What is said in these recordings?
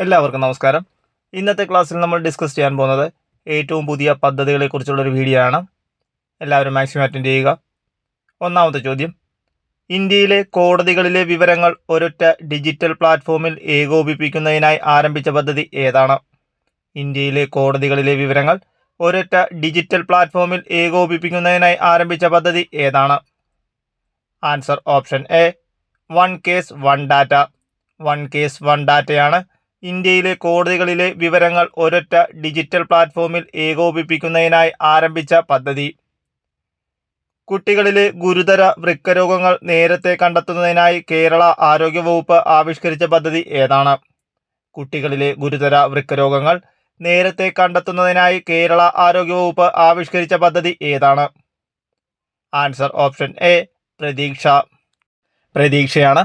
എല്ലാവർക്കും നമസ്കാരം. ഇന്നത്തെ ക്ലാസ്സിൽ നമ്മൾ ഡിസ്കസ് ചെയ്യാൻ പോകുന്നത് ഏറ്റവും പുതിയ പദ്ധതികളെക്കുറിച്ചുള്ളൊരു വീഡിയോ ആണ്. എല്ലാവരും മാക്സിമം അറ്റൻഡ് ചെയ്യുക. ഒന്നാമത്തെ ചോദ്യം: ഇന്ത്യയിലെ കോടതികളിലെ വിവരങ്ങൾ ഒരൊറ്റ ഡിജിറ്റൽ പ്ലാറ്റ്ഫോമിൽ ഏകോപിപ്പിക്കുന്നതിനായി ആരംഭിച്ച പദ്ധതി ഏതാണ്? ഇന്ത്യയിലെ കോടതികളിലെ വിവരങ്ങൾ ഒരൊറ്റ ഡിജിറ്റൽ പ്ലാറ്റ്ഫോമിൽ ഏകോപിപ്പിക്കുന്നതിനായി ആരംഭിച്ച പദ്ധതി ഏതാണ്? Answer option A, one case one data. One case one ഡാറ്റയാണ് ഇന്ത്യയിലെ കോടതികളിലെ വിവരങ്ങൾ ഒരൊറ്റ ഡിജിറ്റൽ പ്ലാറ്റ്ഫോമിൽ ഏകോപിപ്പിക്കുന്നതിനായി ആരംഭിച്ച പദ്ധതി. കുട്ടികളിലെ ഗുരുതര വൃക്കരോഗങ്ങൾ നേരത്തെ കണ്ടെത്തുന്നതിനായി കേരള ആരോഗ്യവകുപ്പ് ആവിഷ്കരിച്ച പദ്ധതി ഏതാണ്? കുട്ടികളിലെ ഗുരുതര വൃക്കരോഗങ്ങൾ നേരത്തെ കണ്ടെത്തുന്നതിനായി കേരള ആരോഗ്യവകുപ്പ് ആവിഷ്കരിച്ച പദ്ധതി ഏതാണ്? ആൻസർ ഓപ്ഷൻ എ, പ്രതീക്ഷ. പ്രതീക്ഷയാണ്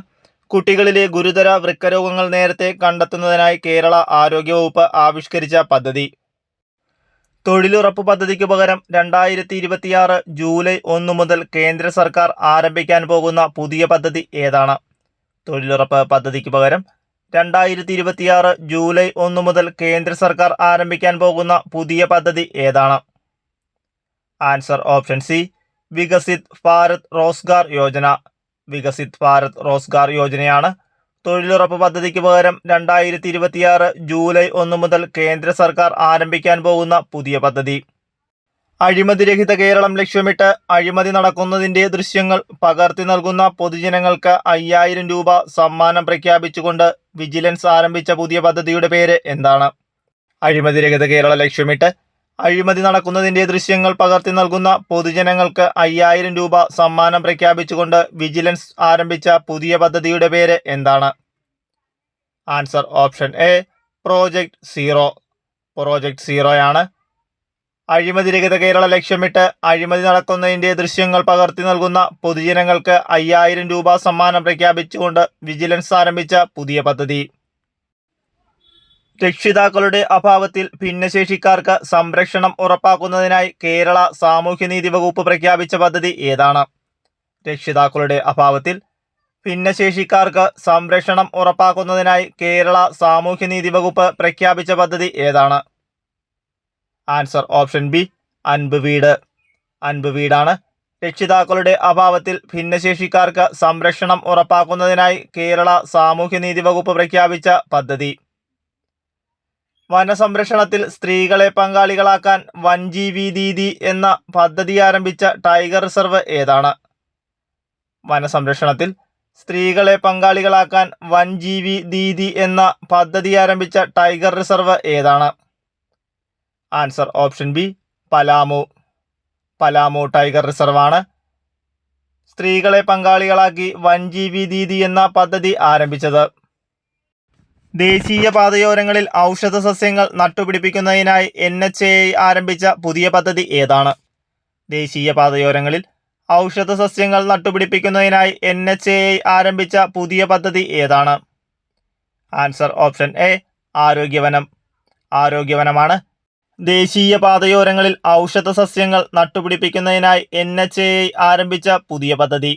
കുട്ടികളിലെ ഗുരുതര വൃക്കരോഗങ്ങൾ നേരത്തെ കണ്ടെത്തുന്നതിനായി കേരള ആരോഗ്യവകുപ്പ് ആവിഷ്കരിച്ച പദ്ധതി. തൊഴിലുറപ്പ് പദ്ധതിക്ക് പകരം 2026 ജൂലൈ 1 മുതൽ കേന്ദ്ര സർക്കാർ ആരംഭിക്കാൻ പോകുന്ന പുതിയ പദ്ധതി ഏതാണ്? തൊഴിലുറപ്പ് പദ്ധതിക്ക് പകരം 2026 ജൂലൈ 1 മുതൽ കേന്ദ്ര സർക്കാർ ആരംഭിക്കാൻ പോകുന്ന പുതിയ പദ്ധതി ഏതാണ്? Answer option C, Viksit Bharat Rozgar Yojana. Viksit Bharat Rozgar യോജനയാണ് തൊഴിലുറപ്പ് പദ്ധതിക്ക് പകരം 2026 ജൂലൈ 1 മുതൽ കേന്ദ്ര സർക്കാർ ആരംഭിക്കാൻ പോകുന്ന പുതിയ പദ്ധതി. അഴിമതിരഹിത കേരളം ലക്ഷ്യമിട്ട് അഴിമതി നടക്കുന്നതിന്റെ ദൃശ്യങ്ങൾ പകർത്തി നൽകുന്ന പൊതുജനങ്ങൾക്ക് 5000 രൂപ സമ്മാനം പ്രഖ്യാപിച്ചുകൊണ്ട് വിജിലൻസ് ആരംഭിച്ച പുതിയ പദ്ധതിയുടെ പേര് എന്താണ്? അഴിമതിരഹിത കേരളം ലക്ഷ്യമിട്ട് അഴിമതി നടക്കുന്നതിന്റെ ദൃശ്യങ്ങൾ പകർത്തി നൽകുന്ന പൊതുജനങ്ങൾക്ക് 5000 രൂപ സമ്മാനം പ്രഖ്യാപിച്ചുകൊണ്ട് വിജിലൻസ് ആരംഭിച്ച പുതിയ പദ്ധതിയുടെ പേര് എന്താണ്? Answer option A, project zero. Project സീറോയാണ് അഴിമതിരഹിത കേരളം ലക്ഷ്യമിട്ട് അഴിമതി നടക്കുന്നതിന്റെ ദൃശ്യങ്ങൾ പകർത്തി നൽകുന്ന പൊതുജനങ്ങൾക്ക് 5000 രൂപ സമ്മാനം പ്രഖ്യാപിച്ചുകൊണ്ട് വിജിലൻസ് ആരംഭിച്ച പുതിയ പദ്ധതി. രക്ഷിതാക്കളുടെ അഭാവത്തിൽ ഭിന്നശേഷിക്കാർക്ക് സംരക്ഷണം ഉറപ്പാക്കുന്നതിനായി കേരള സാമൂഹ്യനീതി വകുപ്പ് പ്രഖ്യാപിച്ച പദ്ധതി ഏതാണ്? രക്ഷിതാക്കളുടെ അഭാവത്തിൽ ഭിന്നശേഷിക്കാർക്ക് സംരക്ഷണം ഉറപ്പാക്കുന്നതിനായി കേരള സാമൂഹ്യനീതി വകുപ്പ് പ്രഖ്യാപിച്ച പദ്ധതി ഏതാണ്? ആൻസർ ഓപ്ഷൻ ബി, അൻപ് വീട്. അൻപ് വീടാണ് രക്ഷിതാക്കളുടെ അഭാവത്തിൽ ഭിന്നശേഷിക്കാർക്ക് സംരക്ഷണം ഉറപ്പാക്കുന്നതിനായി കേരള സാമൂഹ്യനീതി വകുപ്പ് പ്രഖ്യാപിച്ച പദ്ധതി. വനസംരക്ഷണത്തിൽ സ്ത്രീകളെ പങ്കാളികളാക്കാൻ വന്യജീവി ദീദി എന്ന പദ്ധതി ആരംഭിച്ച ടൈഗർ റിസർവ് ഏതാണ്? വനസംരക്ഷണത്തിൽ സ്ത്രീകളെ പങ്കാളികളാക്കാൻ വന്യജീവി ദീദി എന്ന പദ്ധതി ആരംഭിച്ച ടൈഗർ റിസർവ് ഏതാണ്? Answer option B, Palamu. Palamu tiger റിസർവാണ് സ്ത്രീകളെ പങ്കാളികളാക്കി വന്യജീവി ദീദി എന്ന പദ്ധതി ആരംഭിച്ചത്. ദേശീയ പാതയോരങ്ങളിൽ ഔഷധ സസ്യങ്ങൾ നട്ടുപിടിപ്പിക്കുന്നതിനായി NHAI ആരംഭിച്ച പുതിയ പദ്ധതി ഏതാണ്? ദേശീയ പാതയോരങ്ങളിൽ ഔഷധ സസ്യങ്ങൾ നട്ടുപിടിപ്പിക്കുന്നതിനായി NHAI ആരംഭിച്ച പുതിയ പദ്ധതി ഏതാണ്? Answer option A, Arogyavanam. ആരോഗ്യവനമാണ് ദേശീയ പാതയോരങ്ങളിൽ ഔഷധ സസ്യങ്ങൾ നട്ടുപിടിപ്പിക്കുന്നതിനായി NHAI ആരംഭിച്ച പുതിയ പദ്ധതി.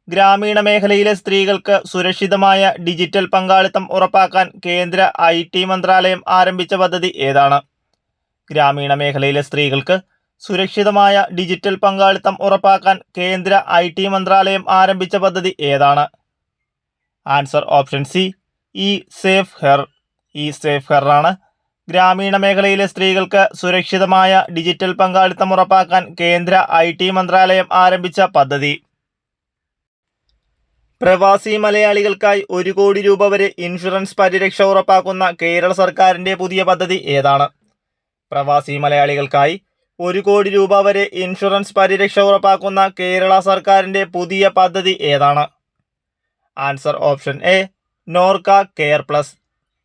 ഗ്രാമീണ മേഖലയിലെ സ്ത്രീകൾക്ക് സുരക്ഷിതമായ ഡിജിറ്റൽ പങ്കാളിത്തം ഉറപ്പാക്കാൻ കേന്ദ്ര IT മന്ത്രാലയം ആരംഭിച്ച പദ്ധതി ഏതാണ്? ഗ്രാമീണ മേഖലയിലെ സ്ത്രീകൾക്ക് സുരക്ഷിതമായ ഡിജിറ്റൽ പങ്കാളിത്തം ഉറപ്പാക്കാൻ കേന്ദ്ര IT മന്ത്രാലയം ആരംഭിച്ച പദ്ധതി ഏതാണ്? Answer option C, E safe her. E safe her ആണ് ഗ്രാമീണ മേഖലയിലെ സ്ത്രീകൾക്ക് സുരക്ഷിതമായ ഡിജിറ്റൽ പങ്കാളിത്തം ഉറപ്പാക്കാൻ കേന്ദ്ര IT മന്ത്രാലയം ആരംഭിച്ച പദ്ധതി. പ്രവാസി മലയാളികൾക്കായി 1 കോടി രൂപ വരെ ഇൻഷുറൻസ് പരിരക്ഷ ഉറപ്പാക്കുന്ന കേരള സർക്കാരിൻ്റെ പുതിയ പദ്ധതി ഏതാണ്? പ്രവാസി മലയാളികൾക്കായി 1 കോടി രൂപ വരെ ഇൻഷുറൻസ് പരിരക്ഷ ഉറപ്പാക്കുന്ന കേരള സർക്കാരിൻ്റെ പുതിയ പദ്ധതി ഏതാണ്? Answer option A, Norka care plus.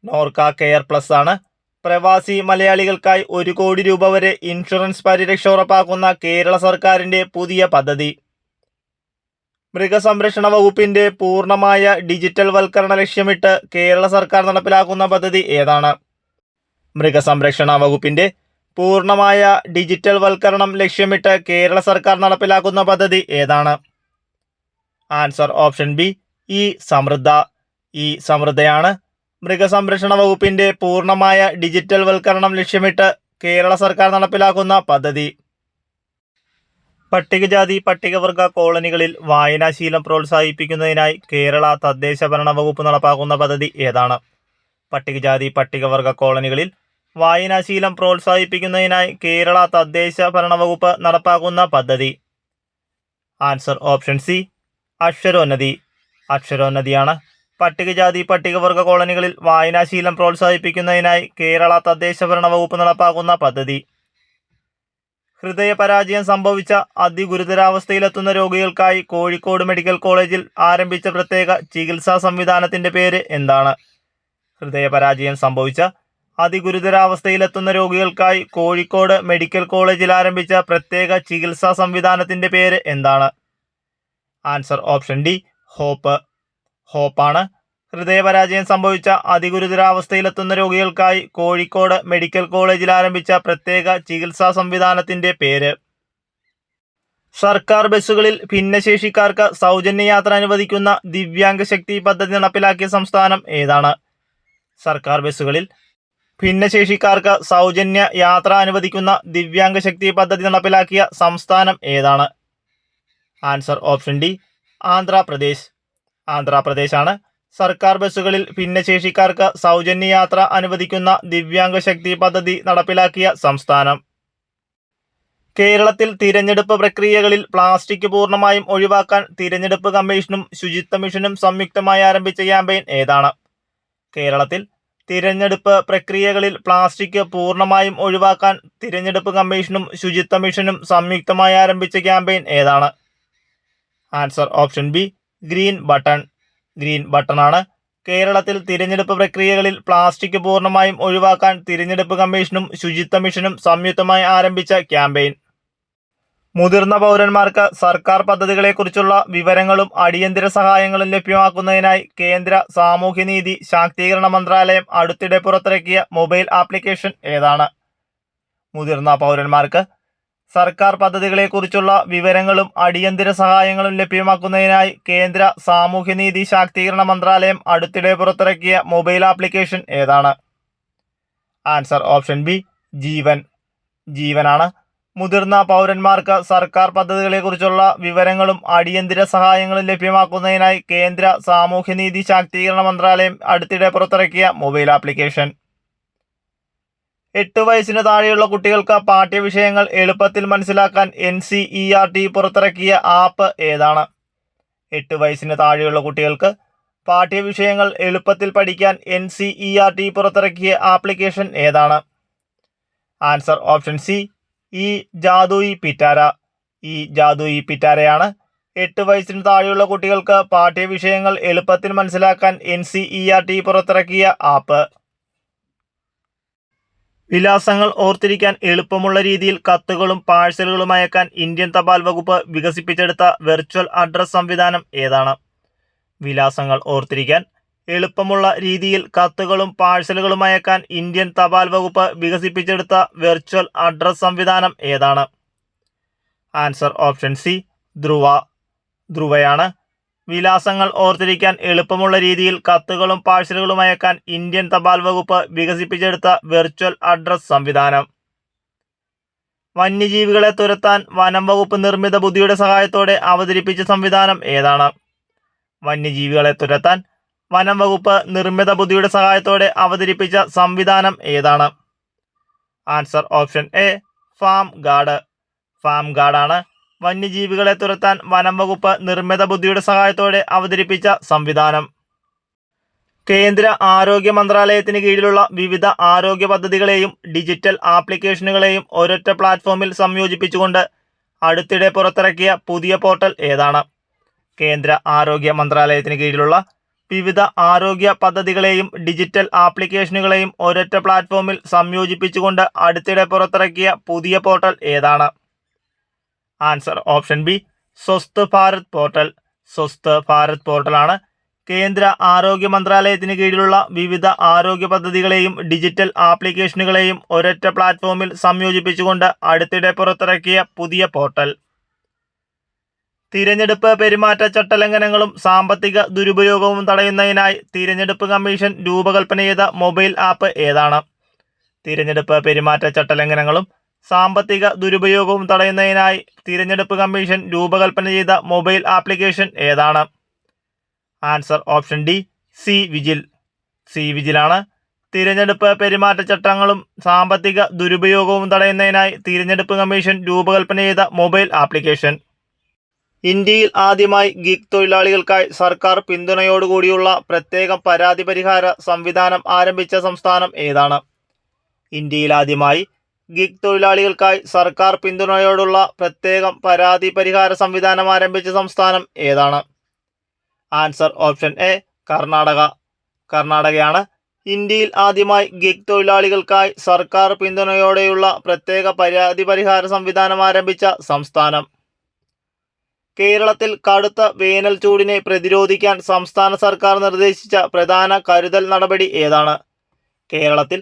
Norka care plus ആണ് പ്രവാസി മലയാളികൾക്കായി 1 കോടി രൂപ വരെ ഇൻഷുറൻസ് പരിരക്ഷ ഉറപ്പാക്കുന്ന കേരള സർക്കാരിൻ്റെ പുതിയ പദ്ധതി. മൃഗസംരക്ഷണ വകുപ്പിന്റെ പൂർണ്ണമായ ഡിജിറ്റൽ വൽക്കരണ ലക്ഷ്യമിട്ട് കേരള സർക്കാർ നടപ്പിലാക്കുന്ന പദ്ധതി ഏതാണ്? മൃഗസംരക്ഷണ വകുപ്പിന്റെ പൂർണ്ണമായ ഡിജിറ്റൽ വൽക്കരണം ലക്ഷ്യമിട്ട് കേരള സർക്കാർ നടപ്പിലാക്കുന്ന പദ്ധതി ഏതാണ്? Answer option B, e Samriddha. E സമൃദ്ധയാണ് മൃഗസംരക്ഷണ വകുപ്പിന്റെ പൂർണ്ണമായ ഡിജിറ്റൽ വൽക്കരണം ലക്ഷ്യമിട്ട് കേരള സർക്കാർ നടപ്പിലാക്കുന്ന പദ്ധതി. പട്ടികജാതി പട്ടികവർഗ കോളനികളിൽ വായനാശീലം പ്രോത്സാഹിപ്പിക്കുന്നതിനായി കേരള തദ്ദേശ ഭരണ വകുപ്പ് നടപ്പാക്കുന്ന പദ്ധതി ഏതാണ്? പട്ടികജാതി പട്ടികവർഗ കോളനികളിൽ വായനാശീലം പ്രോത്സാഹിപ്പിക്കുന്നതിനായി കേരള തദ്ദേശ ഭരണ വകുപ്പ് നടപ്പാക്കുന്ന പദ്ധതി. Answer option C, Aksharonnathi. അക്ഷരോന്നതിയാണ് പട്ടികജാതി പട്ടികവർഗ കോളനികളിൽ വായനാശീലം പ്രോത്സാഹിപ്പിക്കുന്നതിനായി കേരള തദ്ദേശ ഭരണ വകുപ്പ് നടപ്പാക്കുന്ന പദ്ധതി. ഹൃദയപരാജയം സംഭവിച്ച അതിഗുരുതരാവസ്ഥയിലെത്തുന്ന രോഗികൾക്കായി കോഴിക്കോട് മെഡിക്കൽ കോളേജിൽ ആരംഭിച്ച പ്രത്യേക ചികിത്സാ സംവിധാനത്തിന്റെ പേര് എന്താണ്? ഹൃദയപരാജയം സംഭവിച്ച അതിഗുരുതരാവസ്ഥയിലെത്തുന്ന രോഗികൾക്കായി കോഴിക്കോട് മെഡിക്കൽ കോളേജിൽ ആരംഭിച്ച പ്രത്യേക ചികിത്സാ സംവിധാനത്തിന്റെ പേര് എന്താണ്? Answer option D, hope. ഹോപ്പാണ് ഹൃദയപരാജയം സംഭവിച്ച അതിഗുരുതരാവസ്ഥയിലെത്തുന്ന രോഗികൾക്കായി കോഴിക്കോട് മെഡിക്കൽ കോളേജിൽ ആരംഭിച്ച പ്രത്യേക ചികിത്സാ സംവിധാനത്തിന്റെ പേര്. സർക്കാർ ബസ്സുകളിൽ ഭിന്നശേഷിക്കാർക്ക് സൗജന്യ യാത്ര അനുവദിക്കുന്ന ദിവ്യാംഗ ശക്തി പദ്ധതി നടപ്പിലാക്കിയ സംസ്ഥാനം ഏതാണ്? സർക്കാർ ബസ്സുകളിൽ ഭിന്നശേഷിക്കാർക്ക് സൗജന്യ യാത്ര അനുവദിക്കുന്ന ദിവ്യാംഗ ശക്തി പദ്ധതി നടപ്പിലാക്കിയ സംസ്ഥാനം ഏതാണ്? Answer option D, Andhra Pradesh. ആന്ധ്രാപ്രദേശാണ് സർക്കാർ ബസ്സുകളിൽ ഭിന്നശേഷിക്കാർക്ക് സൗജന്യ യാത്ര അനുവദിക്കുന്ന ദിവ്യാംഗ ശക്തി പദ്ധതി നടപ്പിലാക്കിയ സംസ്ഥാനം. കേരളത്തിൽ തിരഞ്ഞെടുപ്പ് പ്രക്രിയകളിൽ പ്ലാസ്റ്റിക് പൂർണ്ണമായും ഒഴിവാക്കാൻ തിരഞ്ഞെടുപ്പ് കമ്മീഷനും ശുചിത്വ മിഷനും സംയുക്തമായി ആരംഭിച്ച ക്യാമ്പയിൻ ഏതാണ്? കേരളത്തിൽ തിരഞ്ഞെടുപ്പ് പ്രക്രിയകളിൽ പ്ലാസ്റ്റിക് പൂർണ്ണമായും ഒഴിവാക്കാൻ തിരഞ്ഞെടുപ്പ് കമ്മീഷനും ശുചിത്വ മിഷനും സംയുക്തമായി ആരംഭിച്ച ക്യാമ്പയിൻ ഏതാണ്? Answer option B, green button. Green ബട്ടണാണ് കേരളത്തിൽ തിരഞ്ഞെടുപ്പ് പ്രക്രിയകളിൽ പ്ലാസ്റ്റിക് പൂർണ്ണമായും ഒഴിവാക്കാൻ തിരഞ്ഞെടുപ്പ് കമ്മീഷനും ശുചിത്വ മിഷനും സംയുക്തമായി ആരംഭിച്ച ക്യാമ്പയിൻ. മുതിർന്ന പൗരന്മാർക്ക് സർക്കാർ പദ്ധതികളെക്കുറിച്ചുള്ള വിവരങ്ങളും അടിയന്തര സഹായങ്ങളും ലഭ്യമാക്കുന്നതിനായി കേന്ദ്ര സാമൂഹ്യനീതി ശാക്തീകരണ മന്ത്രാലയം അടുത്തിടെ പുറത്തിറക്കിയ മൊബൈൽ ആപ്ലിക്കേഷൻ ഏതാണ്? മുതിർന്ന പൗരന്മാർക്ക് സർക്കാർ പദ്ധതികളെക്കുറിച്ചുള്ള വിവരങ്ങളും അടിയന്തര സഹായങ്ങളും ലഭ്യമാക്കുന്നതിനായി കേന്ദ്ര സാമൂഹ്യനീതി ശാക്തീകരണ മന്ത്രാലയം അടുത്തിടെ പുറത്തിറക്കിയ മൊബൈൽ ആപ്ലിക്കേഷൻ ഏതാണ്? ആൻസർ ഓപ്ഷൻ ബി, ജീവൻ. ജീവനാണ് മുതിർന്ന പൗരന്മാർക്ക് സർക്കാർ പദ്ധതികളെക്കുറിച്ചുള്ള വിവരങ്ങളും അടിയന്തര സഹായങ്ങളും ലഭ്യമാക്കുന്നതിനായി കേന്ദ്ര സാമൂഹ്യനീതി ശാക്തീകരണ മന്ത്രാലയം അടുത്തിടെ പുറത്തിറക്കിയ മൊബൈൽ ആപ്ലിക്കേഷൻ. 8 വയസ്സിന് താഴെയുള്ള കുട്ടികൾക്ക് പാഠ്യവിഷയങ്ങൾ എളുപ്പത്തിൽ മനസ്സിലാക്കാൻ NCERT പുറത്തിറക്കിയ ആപ്പ് ഏതാണ്? 8 വയസ്സിന് താഴെയുള്ള കുട്ടികൾക്ക് പാഠ്യവിഷയങ്ങൾ എളുപ്പത്തിൽ പഠിക്കാൻ NCERT പുറത്തിറക്കിയ ആപ്ലിക്കേഷൻ ഏതാണ്? ആൻസർ ഓപ്ഷൻ സി, ഈ ജാദുയി പിറ്റാര. ഈ ജാദുയി പിറ്റാരയാണ് 8 വയസ്സിന് താഴെയുള്ള കുട്ടികൾക്ക് പാഠ്യവിഷയങ്ങൾ എളുപ്പത്തിൽ മനസ്സിലാക്കാൻ NCERT പുറത്തിറക്കിയ ആപ്പ്. വിലാസങ്ങൾ ഓർത്തിരിക്കാൻ എളുപ്പമുള്ള രീതിയിൽ കത്തുകളും പാഴ്സലുകളും അയക്കാൻ ഇന്ത്യൻ തപാൽ വകുപ്പ് വികസിപ്പിച്ചെടുത്ത വെർച്വൽ അഡ്രസ് സംവിധാനം ഏതാണ്? വിലാസങ്ങൾ ഓർത്തിരിക്കാൻ എളുപ്പമുള്ള രീതിയിൽ കത്തുകളും പാഴ്സലുകളും അയക്കാൻ ഇന്ത്യൻ തപാൽ വകുപ്പ് വികസിപ്പിച്ചെടുത്ത വെർച്വൽ അഡ്രസ് സംവിധാനം ഏതാണ്? Answer option C, Dhruva. ധ്രുവയാണ് വിലാസങ്ങൾ ഓർത്തിരിക്കാൻ എളുപ്പമുള്ള രീതിയിൽ കത്തുകളും പാഴ്സലുകളും അയക്കാൻ ഇന്ത്യൻ തപാൽ വകുപ്പ് വികസിപ്പിച്ചെടുത്ത വെർച്വൽ അഡ്രസ് സംവിധാനം. വന്യജീവികളെ തുരത്താൻ വനം വകുപ്പ് നിർമ്മിത ബുദ്ധിയുടെ സഹായത്തോടെ അവതരിപ്പിച്ച സംവിധാനം ഏതാണ്? വന്യജീവികളെ തുരത്താൻ വനം വകുപ്പ് നിർമ്മിത ബുദ്ധിയുടെ സഹായത്തോടെ അവതരിപ്പിച്ച സംവിധാനം ഏതാണ്? Answer option A, farm guard. Farm ഗാർഡാണ് വന്യജീവികളെ തുരത്താൻ വനം വകുപ്പ് നിർമ്മിത ബുദ്ധിയുടെ സഹായത്തോടെ അവതരിപ്പിച്ച സംവിധാനം. കേന്ദ്ര ആരോഗ്യ മന്ത്രാലയത്തിന് കീഴിലുള്ള വിവിധ ആരോഗ്യ പദ്ധതികളെയും ഡിജിറ്റൽ ആപ്ലിക്കേഷനുകളെയും ഒരൊറ്റ പ്ലാറ്റ്ഫോമിൽ സംയോജിപ്പിച്ചുകൊണ്ട് അടുത്തിടെ പുറത്തിറക്കിയ പുതിയ പോർട്ടൽ ഏതാണ്? കേന്ദ്ര ആരോഗ്യ മന്ത്രാലയത്തിന് കീഴിലുള്ള വിവിധ ആരോഗ്യ പദ്ധതികളെയും ഡിജിറ്റൽ ആപ്ലിക്കേഷനുകളെയും ഒരൊറ്റ പ്ലാറ്റ്ഫോമിൽ സംയോജിപ്പിച്ചുകൊണ്ട് അടുത്തിടെ പുറത്തിറക്കിയ പുതിയ പോർട്ടൽ ഏതാണ്? Answer option B, Swasth Bharat portal. Swasth Bharat പോർട്ടലാണ് കേന്ദ്ര ആരോഗ്യ മന്ത്രാലയത്തിന് കീഴിലുള്ള വിവിധ ആരോഗ്യ പദ്ധതികളെയും ഡിജിറ്റൽ ആപ്ലിക്കേഷനുകളെയും ഒരൊറ്റ പ്ലാറ്റ്ഫോമിൽ സംയോജിപ്പിച്ചുകൊണ്ട് അടുത്തിടെ പുറത്തിറക്കിയ പുതിയ പോർട്ടൽ. തിരഞ്ഞെടുപ്പ് പെരുമാറ്റച്ചട്ട ലംഘനങ്ങളും സാമ്പത്തിക ദുരുപയോഗവും തടയുന്നതിനായി തിരഞ്ഞെടുപ്പ് കമ്മീഷൻ രൂപകൽപ്പന ചെയ്ത മൊബൈൽ ആപ്പ് ഏതാണ്? തിരഞ്ഞെടുപ്പ് പെരുമാറ്റച്ചട്ട ലംഘനങ്ങളും സാമ്പത്തിക ദുരുപയോഗവും തടയുന്നതിനായി തിരഞ്ഞെടുപ്പ് കമ്മീഷൻ രൂപകൽപ്പന ചെയ്ത മൊബൈൽ ആപ്ലിക്കേഷൻ ഏതാണ്? Answer option D, C vigil. C വിജിലാണ് തിരഞ്ഞെടുപ്പ് പെരുമാറ്റച്ചട്ടങ്ങളും സാമ്പത്തിക ദുരുപയോഗവും തടയുന്നതിനായി തിരഞ്ഞെടുപ്പ് കമ്മീഷൻ രൂപകൽപ്പന ചെയ്ത മൊബൈൽ ആപ്ലിക്കേഷൻ. ഇന്ത്യയിൽ ആദ്യമായി ഗിഗ് തൊഴിലാളികൾക്കായി സർക്കാർ പിന്തുണയോടുകൂടിയുള്ള പ്രത്യേക പരാതി പരിഹാര സംവിധാനം ആരംഭിച്ച സംസ്ഥാനം ഏതാണ്? ഇന്ത്യയിൽ ആദ്യമായി ഗിഗ് തൊഴിലാളികൾക്കായി സർക്കാർ പിന്തുണയോടുള്ള പ്രത്യേകം പരാതി പരിഹാര സംവിധാനം ആരംഭിച്ച സംസ്ഥാനം ഏതാണ്? Answer option A, Karnataka. കർണാടകയാണ് ഇന്ത്യയിൽ ആദ്യമായി ഗിഗ് തൊഴിലാളികൾക്കായി സർക്കാർ പിന്തുണയോടെയുള്ള പ്രത്യേക പരാതി പരിഹാര സംവിധാനം ആരംഭിച്ച സംസ്ഥാനം. കേരളത്തിൽ കടുത്ത വേനൽ ചൂടിനെ പ്രതിരോധിക്കാൻ സംസ്ഥാന സർക്കാർ നിർദ്ദേശിച്ച പ്രധാന കരുതൽ നടപടി ഏതാണ്? കേരളത്തിൽ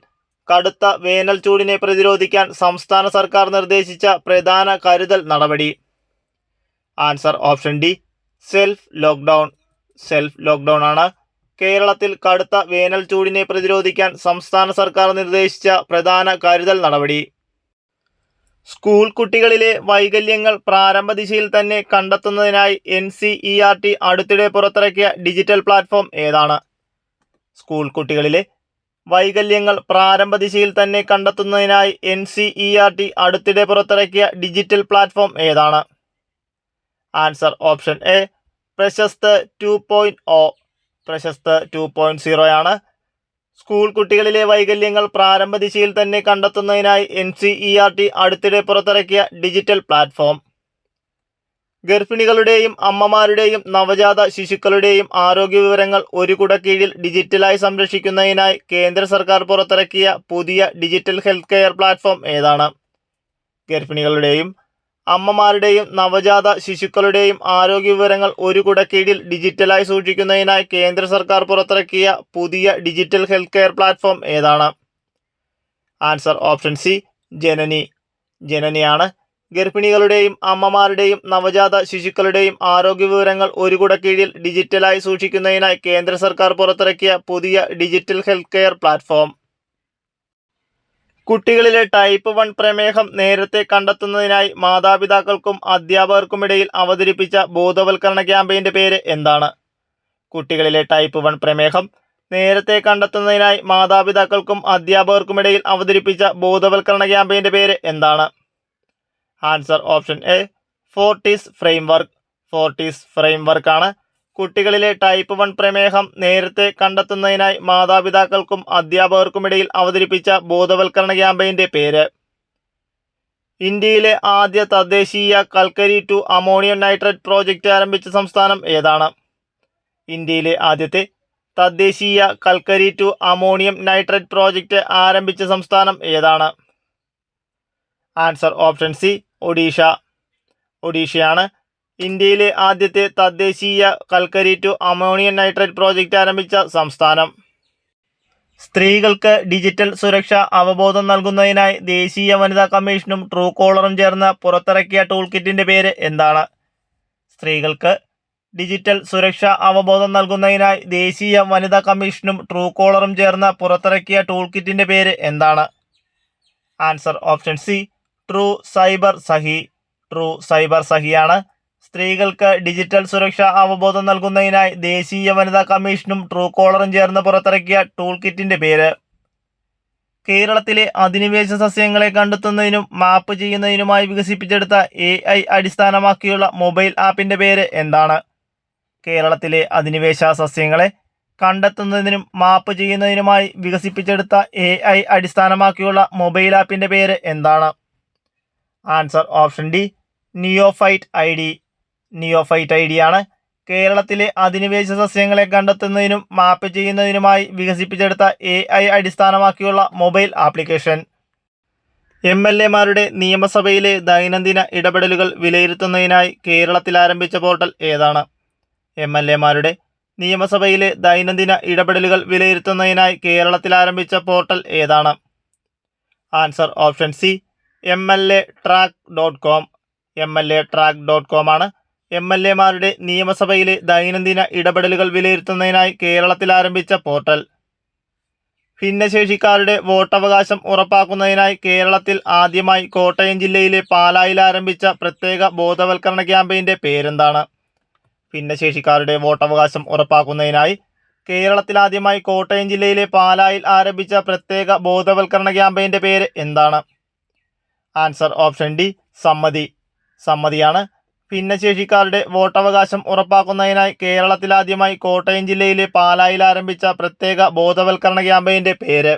കടുത്ത വേനൽ ചൂടിനെ പ്രതിരോധിക്കാൻ സംസ്ഥാന സർക്കാർ നിർദ്ദേശിച്ച പ്രധാന കരുതൽ നടപടി. Answer option D, self lockdown. Self lockdown ആണ് കേരളത്തിൽ കടുത്ത വേനൽ ചൂടിനെ പ്രതിരോധിക്കാൻ സംസ്ഥാന സർക്കാർ നിർദ്ദേശിച്ച പ്രധാന കരുതൽ നടപടി. സ്കൂൾ കുട്ടികളിലെ വൈകല്യങ്ങൾ പ്രാരംഭ ദിശയിൽ തന്നെ കണ്ടെത്തുന്നതിനായി NCERT അടുത്തിടെ പുറത്തിറക്കിയ ഡിജിറ്റൽ പ്ലാറ്റ്ഫോം ഏതാണ്? സ്കൂൾ കുട്ടികളിലെ വൈകല്യങ്ങൾ പ്രാരംഭ ദിശയിൽ തന്നെ കണ്ടെത്തുന്നതിനായി NCERT അടുത്തിടെ പുറത്തിറക്കിയ ഡിജിറ്റൽ പ്ലാറ്റ്ഫോം ഏതാണ്? Answer option A, Prashast 2.0. Prashast 2.0 ആണ് സ്കൂൾ കുട്ടികളിലെ വൈകല്യങ്ങൾ പ്രാരംഭ ദിശയിൽ തന്നെ കണ്ടെത്തുന്നതിനായി NCERT അടുത്തിടെ പുറത്തിറക്കിയ ഡിജിറ്റൽ പ്ലാറ്റ്ഫോം. ഗർഭിണികളുടെയും അമ്മമാരുടെയും നവജാത ശിശുക്കളുടെയും ആരോഗ്യ വിവരങ്ങൾ ഒരു കുടക്കീഴിൽ ഡിജിറ്റലായി സംരക്ഷിക്കുന്നതിനായി കേന്ദ്ര സർക്കാർ പുറത്തിറക്കിയ പുതിയ ഡിജിറ്റൽ ഹെൽത്ത് കെയർ പ്ലാറ്റ്ഫോം ഏതാണ്? ഗർഭിണികളുടെയും അമ്മമാരുടെയും നവജാത ശിശുക്കളുടെയും ആരോഗ്യ വിവരങ്ങൾ ഒരു കുടക്കീഴിൽ ഡിജിറ്റലായി സൂക്ഷിക്കുന്നതിനായി കേന്ദ്ര സർക്കാർ പുറത്തിറക്കിയ പുതിയ ഡിജിറ്റൽ ഹെൽത്ത് കെയർ പ്ലാറ്റ്ഫോം ഏതാണ്? ആൻസർ ഓപ്ഷൻ സി, ജനനി. ജനനിയാണ് ഗർഭിണികളുടെയും അമ്മമാരുടെയും നവജാത ശിശുക്കളുടെയും ആരോഗ്യ വിവരങ്ങൾ ഒരു കുടക്കീഴിൽ ഡിജിറ്റലായി സൂക്ഷിക്കുന്നതിനായി കേന്ദ്ര സർക്കാർ പുറത്തിറക്കിയ പുതിയ ഡിജിറ്റൽ ഹെൽത്ത് കെയർ പ്ലാറ്റ്ഫോം. കുട്ടികളിലെ ടൈപ്പ് 1 പ്രമേഹം നേരത്തെ കണ്ടെത്തുന്നതിനായി മാതാപിതാക്കൾക്കും അധ്യാപകർക്കുമിടയിൽ അവതരിപ്പിച്ച ബോധവൽക്കരണ ക്യാമ്പയിൻ്റെ പേര് എന്താണ്? കുട്ടികളിലെ ടൈപ്പ് 1 പ്രമേഹം നേരത്തെ കണ്ടെത്തുന്നതിനായി മാതാപിതാക്കൾക്കും അധ്യാപകർക്കുമിടയിൽ അവതരിപ്പിച്ച ബോധവൽക്കരണ ക്യാമ്പയിൻ്റെ പേര് എന്താണ്? Answer option A, Fortis framework. Fortis framework ആണ് കുട്ടികളിലെ ടൈപ്പ് 1 പ്രമേഹം നേരത്തെ കണ്ടെത്തുന്നതിനായി മാതാപിതാക്കൾക്കും അധ്യാപകർക്കുമിടയിൽ അവതരിപ്പിച്ച ബോധവൽക്കരണ ക്യാമ്പയിൻ്റെ പേര്. ഇന്ത്യയിലെ ആദ്യ തദ്ദേശീയ കൽക്കരി ടു അമോണിയം നൈട്രേറ്റ് പ്രോജക്റ്റ് ആരംഭിച്ച സംസ്ഥാനം ഏതാണ്? ഇന്ത്യയിലെ ആദ്യത്തെ തദ്ദേശീയ കൽക്കരി ടു അമോണിയം നൈട്രേറ്റ് പ്രോജക്റ്റ് ആരംഭിച്ച സംസ്ഥാനം ഏതാണ്? Answer option C, Odisha. ഒഡീഷയാണ് ഇന്ത്യയിലെ ആദ്യത്തെ തദ്ദേശീയ കൽക്കരി ടു അമോണിയം നൈട്രേറ്റ് പ്രോജക്റ്റ് ആരംഭിച്ച സംസ്ഥാനം. സ്ത്രീകൾക്ക് ഡിജിറ്റൽ സുരക്ഷ അവബോധം നൽകുന്നതിനായി ദേശീയ വനിതാ കമ്മീഷനും ട്രൂകോളറും ചേർന്ന് പുറത്തിറക്കിയ ടൂൾ കിറ്റിൻ്റെ പേര് എന്താണ്? സ്ത്രീകൾക്ക് ഡിജിറ്റൽ സുരക്ഷ അവബോധം നൽകുന്നതിനായി ദേശീയ വനിതാ കമ്മീഷനും ട്രൂകോളറും ചേർന്ന് പുറത്തിറക്കിയ ടൂൾ കിറ്റിൻ്റെ പേര് എന്താണ്? Answer option C, true cyber സഹി. ട്രൂ സൈബർ സഹിയാണ് സ്ത്രീകൾക്ക് ഡിജിറ്റൽ സുരക്ഷ അവബോധം നൽകുന്നതിനായി ദേശീയ വനിതാ കമ്മീഷനും ട്രൂകോളറും ചേർന്ന് പുറത്തിറക്കിയ ടൂൾ കിറ്റിൻ്റെ പേര്. കേരളത്തിലെ അധിനിവേശ സസ്യങ്ങളെ കണ്ടെത്തുന്നതിനും മാപ്പ് ചെയ്യുന്നതിനുമായി വികസിപ്പിച്ചെടുത്ത AI അടിസ്ഥാനമാക്കിയുള്ള മൊബൈൽ ആപ്പിൻ്റെ പേര് എന്താണ്? കേരളത്തിലെ അധിനിവേശ സസ്യങ്ങളെ കണ്ടെത്തുന്നതിനും മാപ്പ് ചെയ്യുന്നതിനുമായി വികസിപ്പിച്ചെടുത്ത AI അടിസ്ഥാനമാക്കിയുള്ള മൊബൈൽ ആപ്പിൻ്റെ പേര് എന്താണ്? Answer option D, neophyte ID. Neophyte ID ആണ് കേരളത്തിലെ അധിനിവേശ സസ്യങ്ങളെ കണ്ടെത്തുന്നതിനും മാപ്പ് ചെയ്യുന്നതിനുമായി വികസിപ്പിച്ചെടുത്ത AI അടിസ്ഥാനമാക്കിയുള്ള മൊബൈൽ ആപ്ലിക്കേഷൻ. MLA മാരുടെ നിയമസഭയിലെ ദൈനംദിന ഇടപെടലുകൾ വിലയിരുത്തുന്നതിനായി കേരളത്തിൽ ആരംഭിച്ച പോർട്ടൽ ഏതാണ്? MLA മാരുടെ നിയമസഭയിലെ ദൈനംദിന ഇടപെടലുകൾ വിലയിരുത്തുന്നതിനായി കേരളത്തിൽ ആരംഭിച്ച പോർട്ടൽ ഏതാണ്? Answer option C, MLAtrack.com. MLAtrack.com ആണ് MLA-മാരുടെ നിയമസഭയിലെ ദൈനംദിന ഇടപെടലുകൾ വിലയിരുത്തുന്നതിനായി കേരളത്തിൽ ആരംഭിച്ച പോർട്ടൽ. ഭിന്നശേഷിക്കാരുടെ വോട്ടവകാശം ഉറപ്പാക്കുന്നതിനായി കേരളത്തിൽ ആദ്യമായി കോട്ടയം ജില്ലയിലെ പാലായിൽ ആരംഭിച്ച പ്രത്യേക ബോധവൽക്കരണ ക്യാമ്പയിൻ്റെ പേരെന്താണ്? ഭിന്നശേഷിക്കാരുടെ വോട്ടവകാശം ഉറപ്പാക്കുന്നതിനായി കേരളത്തിൽ ആദ്യമായി കോട്ടയം ജില്ലയിലെ പാലായിൽ ആരംഭിച്ച പ്രത്യേക ബോധവൽക്കരണ ക്യാമ്പയിൻ്റെ പേര് എന്താണ്? Answer option D, Sammati. സമ്മതിയാണ് ഭിന്നശേഷിക്കാരുടെ വോട്ടവകാശം ഉറപ്പാക്കുന്നതിനായി കേരളത്തിൽ ആദ്യമായി കോട്ടയം ജില്ലയിലെ പാലായിൽ ആരംഭിച്ച പ്രത്യേക ബോധവൽക്കരണ ക്യാമ്പയിൻ്റെ പേര്.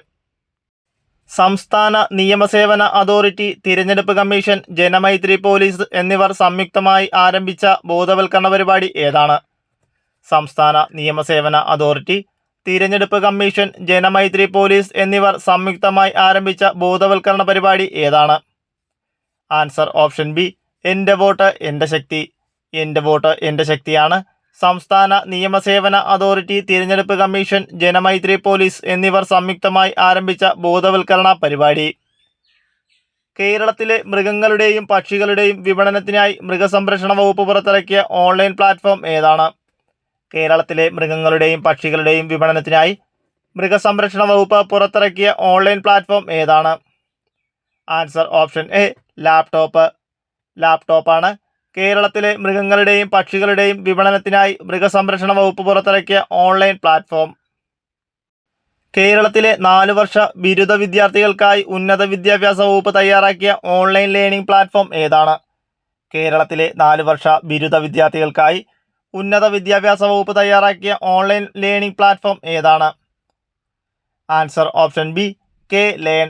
സംസ്ഥാന നിയമസേവന അതോറിറ്റി, തിരഞ്ഞെടുപ്പ് കമ്മീഷൻ, ജനമൈത്രി പോലീസ് എന്നിവർ സംയുക്തമായി ആരംഭിച്ച ബോധവൽക്കരണ പരിപാടി ഏതാണ്? സംസ്ഥാന നിയമസേവന അതോറിറ്റി, തിരഞ്ഞെടുപ്പ് കമ്മീഷൻ, ജനമൈത്രി പോലീസ് എന്നിവർ സംയുക്തമായി ആരംഭിച്ച ബോധവൽക്കരണ പരിപാടി ഏതാണ്? ആൻസർ ഓപ്ഷൻ ബി, എൻ്റെ വോട്ട് എൻ്റെ ശക്തി. എൻ്റെ വോട്ട് എൻ്റെ ശക്തിയാണ് സംസ്ഥാന നിയമസേവന അതോറിറ്റി, തിരഞ്ഞെടുപ്പ് കമ്മീഷൻ, ജനമൈത്രി പോലീസ് എന്നിവർ സംയുക്തമായി ആരംഭിച്ച ബോധവൽക്കരണ പരിപാടി. കേരളത്തിലെ മൃഗങ്ങളുടെയും പക്ഷികളുടെയും വിപണനത്തിനായി മൃഗസംരക്ഷണ വകുപ്പ് പുറത്തിറക്കിയ ഓൺലൈൻ പ്ലാറ്റ്ഫോം ഏതാണ്? കേരളത്തിലെ മൃഗങ്ങളുടെയും പക്ഷികളുടെയും വിപണനത്തിനായി മൃഗസംരക്ഷണ വകുപ്പ് പുറത്തിറക്കിയ ഓൺലൈൻ പ്ലാറ്റ്ഫോം ഏതാണ്? Answer option A, laptop. ലാപ്ടോപ്പാണ് കേരളത്തിലെ മൃഗങ്ങളുടെയും പക്ഷികളുടെയും വിപണനത്തിനായി മൃഗസംരക്ഷണ വകുപ്പ് പുറത്തിറക്കിയ ഓൺലൈൻ പ്ലാറ്റ്ഫോം. കേരളത്തിലെ 4 വർഷ ബിരുദ വിദ്യാർത്ഥികൾക്കായി ഉന്നത വിദ്യാഭ്യാസ വകുപ്പ് തയ്യാറാക്കിയ ഓൺലൈൻ ലേണിംഗ് പ്ലാറ്റ്ഫോം ഏതാണ്? കേരളത്തിലെ 4 വർഷ ബിരുദ വിദ്യാർത്ഥികൾക്കായി ഉന്നത വിദ്യാഭ്യാസ വകുപ്പ് തയ്യാറാക്കിയ ഓൺലൈൻ ലേണിംഗ് പ്ലാറ്റ്ഫോം ഏതാണ്? Answer option B, K learn.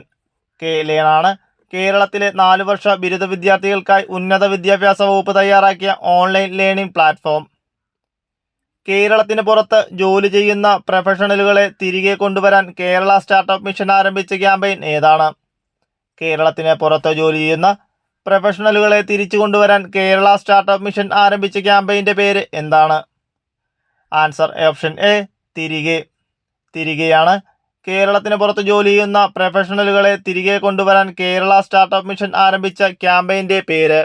K learn ആണ് കേരളത്തിലെ 4 വർഷ ബിരുദ വിദ്യാർത്ഥികൾക്കായി ഉന്നത വിദ്യാഭ്യാസ വകുപ്പ് തയ്യാറാക്കിയ ഓൺലൈൻ ലേണിംഗ് പ്ലാറ്റ്ഫോം. കേരളത്തിന് പുറത്ത് ജോലി ചെയ്യുന്ന പ്രൊഫഷണലുകളെ തിരികെ കൊണ്ടുവരാൻ കേരള സ്റ്റാർട്ടപ്പ് മിഷൻ ആരംഭിച്ച ക്യാമ്പയിൻ ഏതാണ്? കേരളത്തിന് പുറത്ത് ജോലി ചെയ്യുന്ന പ്രൊഫഷണലുകളെ തിരിച്ചു കൊണ്ടുവരാൻ കേരള സ്റ്റാർട്ടപ്പ് മിഷൻ ആരംഭിച്ച ക്യാമ്പയിൻ്റെ പേര് എന്താണ്? ആൻസർ ഓപ്ഷൻ എ, തിരികെ. തിരികെയാണ് കേരളത്തിന് പുറത്ത് ജോലി ചെയ്യുന്ന പ്രൊഫഷണലുകളെ തിരികെ കൊണ്ടുവരാൻ കേരള സ്റ്റാർട്ടപ്പ് മിഷൻ ആരംഭിച്ച ക്യാമ്പയിൻ്റെ പേര്.